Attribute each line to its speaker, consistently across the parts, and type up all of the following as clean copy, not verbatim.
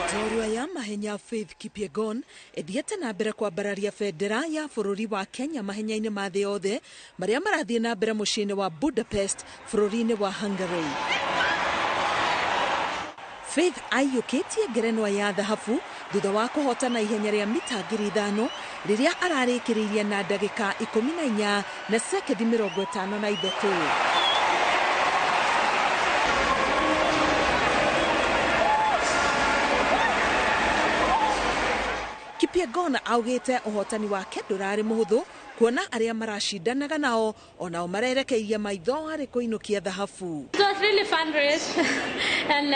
Speaker 1: Njorua ya mahenya Faith KIPYEGON ethiete na mbere kwambararia bendera ya bũrũri wa Kenya mahenya-inĩ ma thĩ yothe maria marathiĩ na mbere mũciĩ-inĩ wa Budapest bũrũri-inĩ wa Hungary. Faith aiyũkĩtie ngerenwa ya thahabu thutha wa kũhotana ihenya rĩa mita 5,000 rĩrĩa ararĩkĩrĩirie na ndagĩka 14 na sekendi 53. KIPYEGON augĩte ũhotani wake ndũrarĩ mũhũthũ kuona arĩa maracindanaga nao onao marerekeirie maitho harĩ kũinũkia thahabu.
Speaker 2: It was really fun race and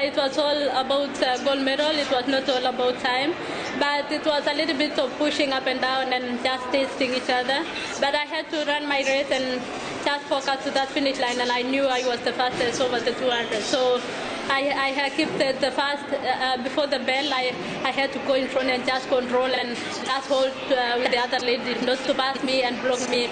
Speaker 2: it was all about gold medal. It was not all about time, but it was a little bit of pushing up and down and just tasting each other. But I had to run my race and just focus to that finish line, and I knew I was the fastest over the 200. So I had kept the fast before the bell. I had to go in front and just control and just hold with the other lady not to pass me and block me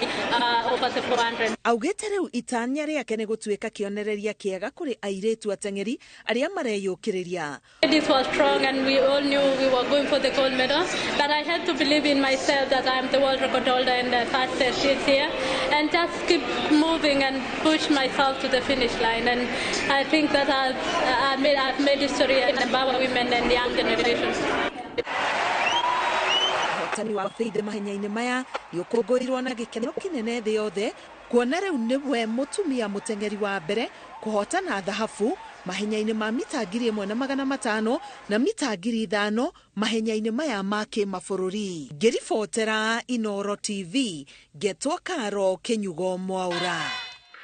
Speaker 2: over the 400.
Speaker 1: Augĩte rĩu itanya rĩake nĩ gũtuĩka kĩonereria kĩega kũrĩ airĩtu ateng'eri arĩa mareyũkĩrĩria.
Speaker 2: This was strong and we all knew we were going for the gold medal, but I had to believe in myself that I'm the world record holder and the fastest here, and just keep moving and push myself to the finish line. And I think that I've made history and empower women and young generations.
Speaker 1: Ũhotani wa Faith mahenya-inĩ maya nĩũkũngũĩirwo na gĩkeno kĩnene thĩ yothe kuona rĩu nĩwe mũtumia mũteng'eri wa mbere kũhotana thahabu mahenya-inĩ ma mita 1,500 na mita 5,000 mahenya-inĩ maya ma kĩmabũrũri. Ngĩribotera Inooro TV, Getwo Karo Kenyugo Mwaura.